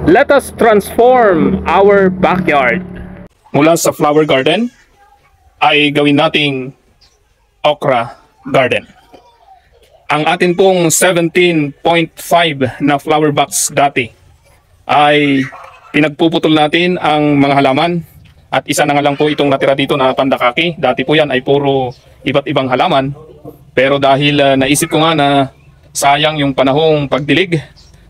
Let us transform our backyard. Mula sa flower garden ay gawin nating okra garden. Ang atin pong 17.5 na flower box dati ay pinagpuputol natin ang mga halaman at isa na nga lang po itong natira dito na pandakaki. Dati po yan ay puro iba't ibang halaman, pero dahil naisip ko nga na sayang yung panahong pagdilig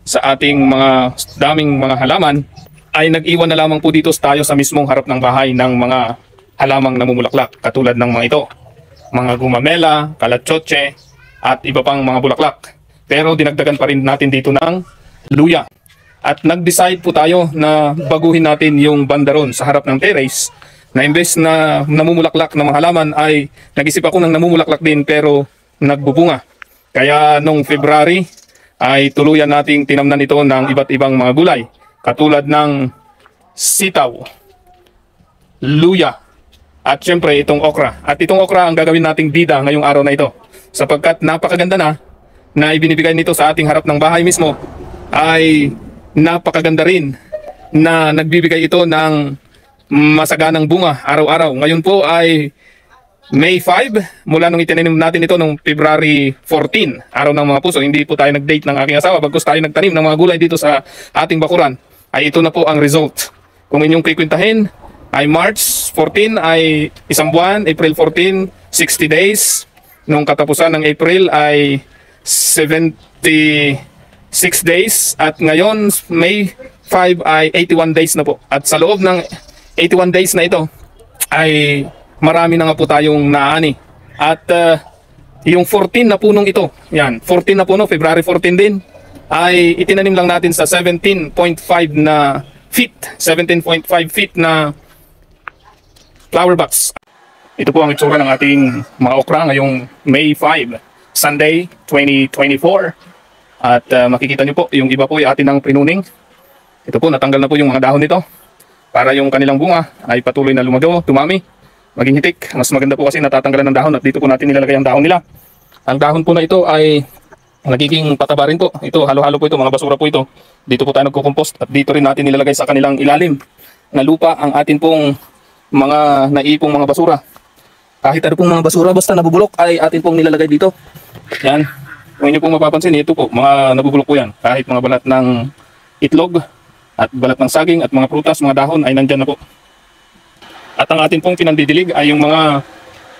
sa ating mga daming mga halaman, ay nag-iwan na lamang po dito tayo sa mismong harap ng bahay ng mga halamang namumulaklak katulad ng mga ito, mga gumamela, kalatchotse at iba pang mga bulaklak. Pero dinagdagan pa rin natin dito ng luya. At nag-decide po tayo na baguhin natin yung bandaron sa harap ng terrace, na imbes na namumulaklak na mga halaman ay nag-isip ako ng namumulaklak din pero nagbubunga. Kaya nung February ay tuluyan nating tinamnan ito ng iba't ibang mga gulay katulad ng sitaw, luya, at syempre itong okra. At itong okra ang gagawin nating bida ngayong araw na ito, sapagkat napakaganda na ibinibigay nito sa ating harap ng bahay mismo, ay napakaganda rin na nagbibigay ito ng masaganang bunga araw-araw. Ngayon po ay May 5, mula nung itinanim natin ito nung February 14, araw ng mga puso. Hindi po tayo nag-date ng aking asawa, bagkus tayo nagtanim ng mga gulay dito sa ating bakuran. Ay ito na po ang result. Kung inyong kikwintahin, ay March 14 ay isang buwan, April 14, 60 days. Nung katapusan ng April ay 76 days. At ngayon, May 5 ay 81 days na po. At sa loob ng 81 days na ito, ay marami na nga po tayong naani. At yung 14 na punong ito, yan, 14 na puno, February 14 din, ay itinanim lang natin sa 17.5 na feet, 17.5 feet na flower box. Ito po ang itsura ng ating mga okra ngayong May 5, Sunday 2024. At makikita nyo po, yung iba po ay atin ng pinuning. Ito po, natanggal na po yung mga dahon nito para yung kanilang bunga ay patuloy na lumago, tumami, maging hitik. Mas maganda po kasi natatanggalan ng dahon at dito po natin nilalagay ang dahon nila. Ang dahon po na ito ay nagiging pataba rin po. Ito, halo-halo po ito, mga basura po ito. Dito po tayo nagko-compost at dito rin natin nilalagay sa kanilang ilalim na lupa ang atin pong mga naipong mga basura. Kahit ano pong mga basura basta nabubulok ay atin pong nilalagay dito. Yan. Kung inyo pong mapapansin, ito po, mga nabubulok po yan. Kahit mga balat ng itlog at balat ng saging at mga prutas, mga dahon ay nandyan na po. At ang atin pong pinandidilig ay yung mga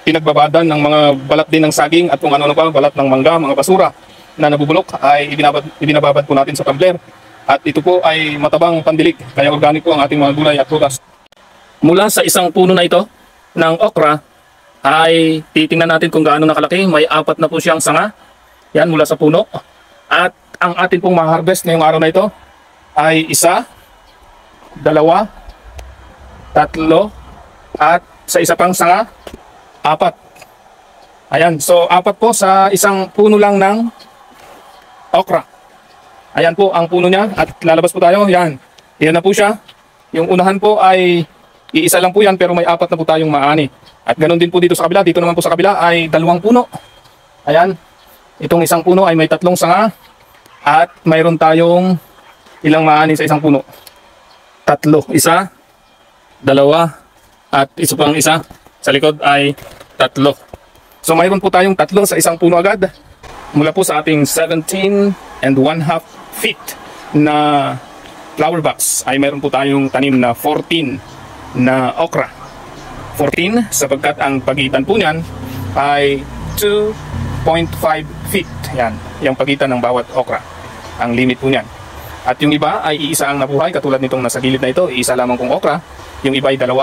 pinagbabadan ng mga balat din ng saging at kung ano pa, balat ng mangga, mga basura na nabubulok ay ibinababad po natin sa tumbler. At ito po ay matabang pandilig, kaya organic po ang ating mga gulay at prutas. Mula sa isang puno na ito ng okra ay titingnan natin kung gaano nakalaki. May 4 na po siyang sanga. Yan, mula sa puno. At ang atin pong ma-harvest ngayong araw na ito ay 1, 2, 3, at sa isa pang sanga, 4. Ayan, so 4 po sa isang puno lang ng okra. Ayan po ang puno niya at lalabas po tayo. Yan, yan na po siya. Yung unahan po ay iisa lang po yan pero may 4 na po tayong maani. At ganoon din po dito sa kabila. Dito naman po sa kabila ay 2 puno. Ayan, itong isang puno ay may 3 sanga at mayroon tayong ilang maani sa isang puno. 3, 1, 2, at isa pang isa sa likod ay 3. So mayroon po tayong 3 sa isang puno agad. Mula po sa ating 17.5 feet na flower box ay mayroon po tayong tanim na 14 na okra. 14 sapagkat ang pagitan po niyan ay 2.5 feet. Yan, yung pagitan ng bawat okra. Ang limit po niyan. At yung iba ay iisa ang nabuhay katulad nitong nasa gilid na ito. Iisa lamang kong okra. Yung iba ay 2, 2,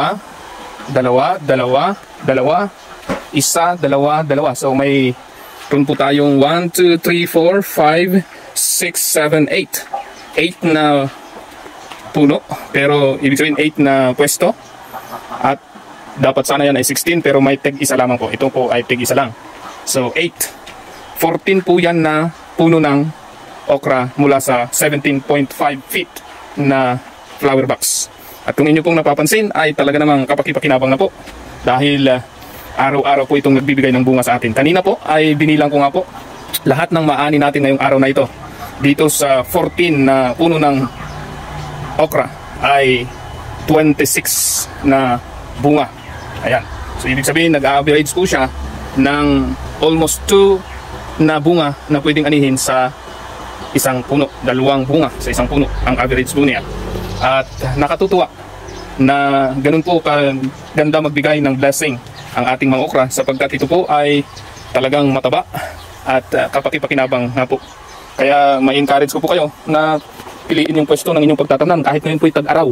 2, 1, 2, 2. So may kung po tayong 1, 2, 3, 4, 5, 6, 7, 8 na puno, pero ibig sabihin 8 na pwesto. At dapat sana yan ay 16 pero may tig isa lamang po. Ito po ay tig isa lang. So 8, 14 po yan na puno ng okra mula sa 17.5 feet na flower box. At kung inyo pong napapansin ay talaga namang kapaki-pakinabang na po dahil araw-araw po itong nagbibigay ng bunga sa atin. Kanina po ay binilang ko nga po lahat ng maani natin ngayong araw na ito dito sa 14 na puno ng okra ay 26 na bunga. Ayan. So ibig sabihin nag-average po siya ng almost 2 na bunga na pwedeng anihin sa isang puno, 2 bunga sa isang puno ang average po niya. At nakatutuwa na ganun po kaganda magbigay ng blessing ang ating mga okra sapagkat ito po ay talagang mataba at kapaki-pakinabang nga po. Kaya ma-encourage ko po kayo na piliin yung pwesto ng inyong pagtatamnan kahit ngayon po ay tag-araw.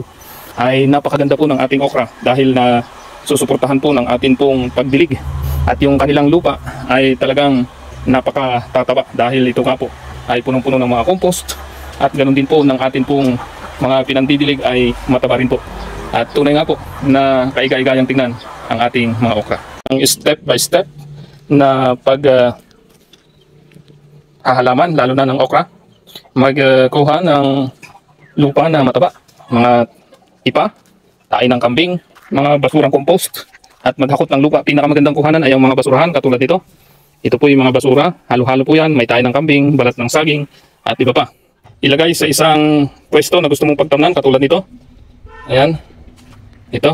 Ay napakaganda po ng ating okra dahil na susuportahan po ng atin pong pagdilig at yung kanilang lupa ay talagang napakatataba dahil ito nga po ay punong-puno ng mga compost at ganoon din po ng atin pong mga pinandidilig ay mataba rin po. At tunay nga po na kaigay-gayang tingnan ang ating mga okra. Ang step by step na halaman lalo na ng okra, magkuha ng lupa na mataba, mga ipa, tae ng kambing, mga basurang compost at maghakot ng lupa. Pinakamagandang kuhanan ay ang mga basurahan katulad nito. Ito po yung mga basura, halo-halo po yan, may tae ng kambing, balat ng saging at iba pa. Ilagay sa isang pwesto na gusto mong pagtamnan katulad nito. Ayan. Ito.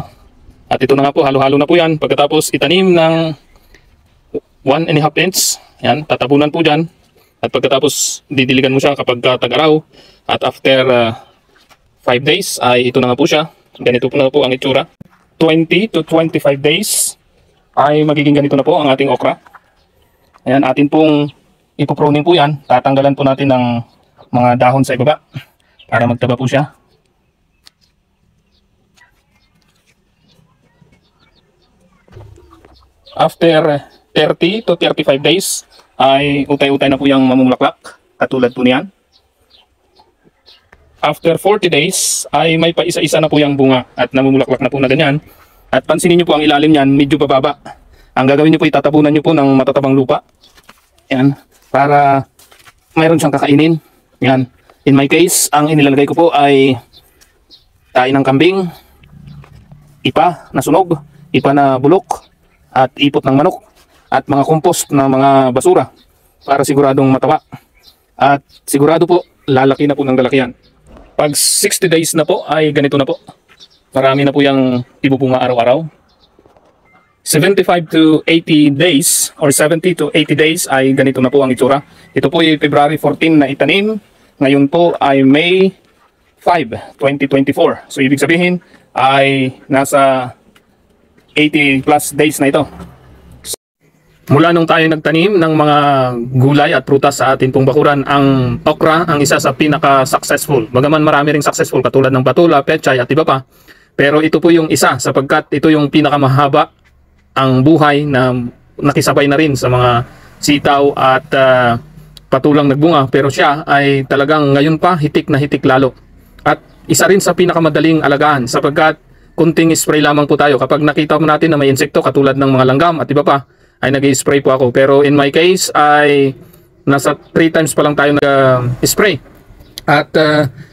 At ito na nga po, halo-halo na po yan. Pagkatapos itanim ng 1.5 inch. Ayan, tatabunan po dyan. At pagkatapos didiligan mo siya kapag tag-araw. At after 5 days ay ito na nga po siya. Ganito po na po ang itsura. 20 to 25 days ay magiging ganito na po ang ating okra. Ayan, atin pong ipopruning po yan. Tatanggalan po natin ng mga dahon sa ibaba para magtaba po siya. After 30 to 35 days ay utay-utay na po yung mamumulaklak katulad po niyan. After 40 days ay may paisa-isa na po yung bunga at namumulaklak na po na ganyan. At pansinin nyo po ang ilalim niyan, medyo bababa. Ang gagawin nyo po, itatabunan nyo po ng matatabang lupa. Yan, para mayroon siyang kakainin. Yan. In my case, ang inilalagay ko po ay tae ng kambing, ipa na sunog, ipa na bulok, at ipot ng manok, at mga compost na mga basura para siguradong mataba. At sigurado po, lalaki na po ng lalakihan. Pag 60 days na po ay ganito na po. Marami na po yung ibubunga araw-araw. 75 to 80 days or 70 to 80 days ay ganito na po ang itsura. Ito po ay February 14 na itanim. Ngayon po ay May 5, 2024. So ibig sabihin ay nasa 80 plus days na ito. Mula nung tayo nagtanim ng mga gulay at prutas sa atin pong bakuran, ang okra ang isa sa pinaka-successful. Bagaman marami ring successful katulad ng patula, pechay at iba pa. Pero ito po yung isa sapagkat ito yung pinakamahaba ang buhay na nakisabay na rin sa mga sitaw at patulang nagbunga. Pero siya ay talagang ngayon pa hitik na hitik lalo. At isa rin sa pinakamadaling alagaan sapagkat kunting spray lamang po tayo. Kapag nakita mo natin na may insekto katulad ng mga langgam at iba pa, ay nag-spray po ako. Pero in my case ay nasa 3 times pa lang tayo nag-spray. At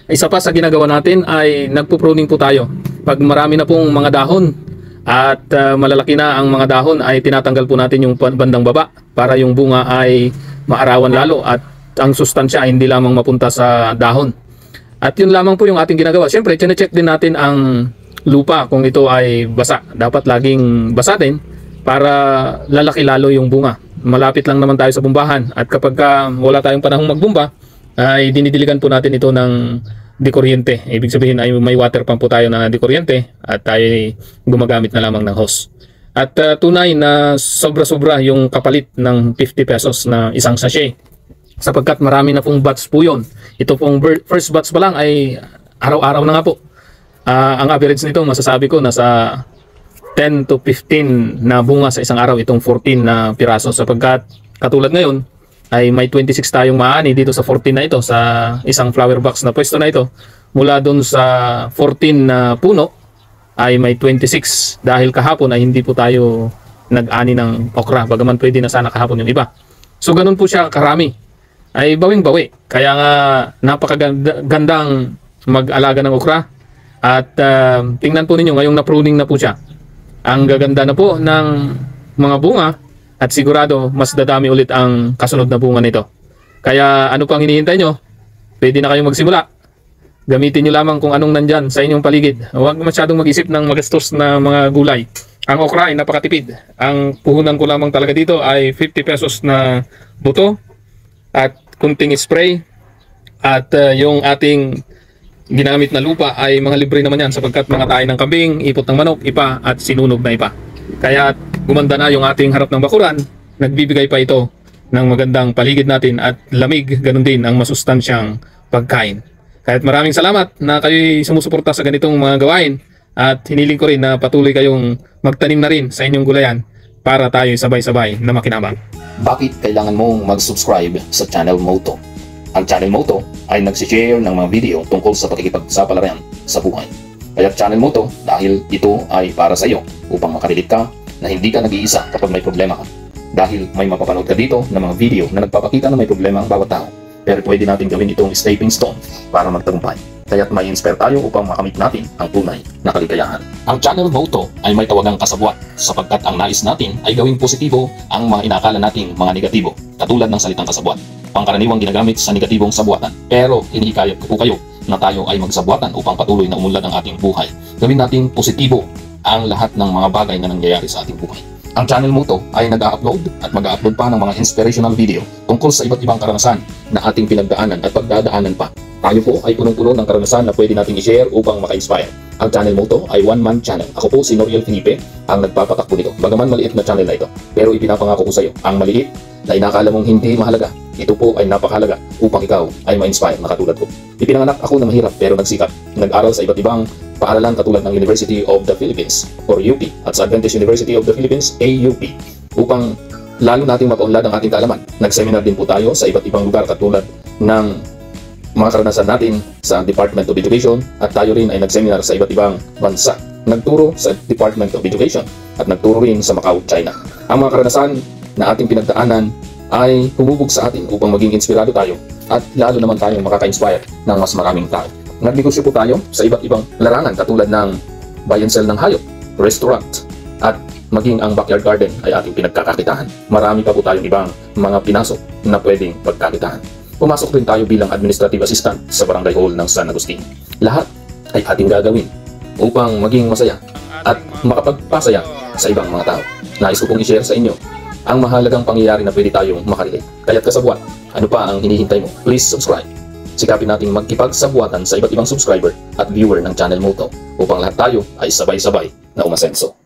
isa pa sa ginagawa natin ay nagpo-pruning po tayo. Pag marami na pong mga dahon at malalaki na ang mga dahon ay tinatanggal po natin yung bandang baba para yung bunga ay maarawan lalo at ang sustansya ay hindi lamang mapunta sa dahon. At yun lamang po yung ating ginagawa. Siyempre, chine-check din natin ang lupa kung ito ay basa. Dapat laging basa din para lalaki lalo yung bunga. Malapit lang naman tayo sa bumbahan at kapag wala tayong panahong magbumba ay dinidiligan po natin ito ng dikuryente. Ibig sabihin ay may water pump po tayo na dikuryente at tayo gumagamit na lamang ng hose. At tunay na sobra-sobra yung kapalit ng 50 pesos na isang sachet sapagkat marami na pong batch po yun. Ito pong first batch pa lang ay araw-araw na nga po. Ang average nito masasabi ko nasa 10 to 15 na bunga sa isang araw itong 14 na piraso sapagkat katulad ngayon ay may 26 tayong maani dito sa 14 na ito sa isang flower box na pwesto na ito. Mula doon sa 14 na puno ay may 26 dahil kahapon ay hindi po tayo nag-ani ng okra bagaman pwede na sana kahapon yung iba. So ganun po siya karami. Ay bawing-bawi. Kaya nga napakagandang mag-alaga ng okra at tingnan po ninyo ngayong na-pruning na po siya. Ang gaganda na po ng mga bunga at sigurado mas dadami ulit ang kasunod na bunga nito. Kaya ano pang hinihintay nyo? Pwede na kayong magsimula. Gamitin nyo lamang kung anong nandyan sa inyong paligid. Huwag masyadong mag-isip ng magastos na mga gulay. Ang okra ay napakatipid. Ang puhunan ko lamang talaga dito ay 50 pesos na buto at kunting spray. At yung ating ginamit na lupa ay mga libre naman yan sapagkat mga tayo ng kambing, ipot ng manok, ipa at sinunog na ipa. Kaya gumanda na yung ating harap ng bakuran. Nagbibigay pa ito ng magandang paligid natin at lamig, ganun din ang masustansyang pagkain. Kahit maraming salamat na kayo'y sumusuporta sa ganitong mga gawain at hiniling ko rin na patuloy kayong magtanim na rin sa inyong gulayan para tayo sabay-sabay na makinabang. Bakit kailangan mong mag-subscribe sa channel Moto? Ang channel Moto ay nagsishare ng mga video tungkol sa pakikipagsapalaran sa buhay. Kaya channel Moto dahil ito ay para sa iyo upang makarelate ka na hindi ka nag-iisa kapag may problema ka. Dahil may mapapanood ka dito ng mga video na nagpapakita na may problema ang bawat tao. Pero pwede natin gawin itong stepping stone para magtagumpay. Kaya't may inspire tayo upang makamit natin ang tunay na kaligayahan. Ang channel Moto ay may tawagang kasabwat sapagkat ang nais natin ay gawing positibo ang mga inakala nating mga negatibo, katulad ng salitang kasabwat. Pangkaraniwang ginagamit sa negatibong sabwatan. Pero hinihikayat ko po kayo na tayo ay magsabwatan upang patuloy na umunlad ang ating buhay. Gawin natin positibo ang lahat ng mga bagay na nangyayari sa ating buhay. Ang channel Moto ay nag-upload at mag-upload pa ng mga inspirational video tungkol sa iba't ibang karanasan na ating pinagdaanan at pagdadaanan pa. Tayo po ay punong-puno ng karanasan na pwede nating i-share upang maka-inspire. Ang channel Moto ay one-man channel. Ako po si Noriel Felipe ang nagpapatakbo nito. Bagaman maliit na channel na ito, pero ipinapangako ko sa iyo, ang maliit na inakala mong hindi mahalaga, ito po ay napakahalaga upang ikaw ay ma-inspire na katulad ko. Ipinanganak ako na mahirap pero nagsikap. Nag-aral sa iba't ibang paaralan katulad ng University of the Philippines or UP at sa Adventist University of the Philippines AUP upang lalo nating mapaunlad ang ating kaalaman. Nag-seminar din po tayo sa iba't ibang lugar katulad ng mga karanasan natin sa Department of Education at tayo rin ay nag-seminar sa iba't ibang bansa. Nagturo sa Department of Education at nagturo rin sa Macau, China. Ang mga karanasan na ating pinagdaanan ay humubog sa atin upang maging inspirado tayo at lalo naman tayong makaka-inspire ng mas maraming tao. Nagnegosyo po tayo sa iba't ibang larangan katulad ng buy and sell ng hayop, restaurant, at maging ang backyard garden ay ating pinagkakakitaan. Marami pa po tayong ibang mga pinasok na pwedeng pagkakitaan. Pumasok rin tayo bilang administrative assistant sa barangay hall ng San Agustin. Lahat ay ating gagawin upang maging masaya at makapagpasaya sa ibang mga tao. Nais ko pong i-share sa inyo ang mahalagang pangyayari na pwede tayong makarelate. Kaya't kasabwat, ano pa ang hinihintay mo? Please subscribe. Sikapin nating magkipagsabuatan sa iba't ibang subscriber at viewer ng channel Moto upang lahat tayo ay sabay-sabay na umasenso.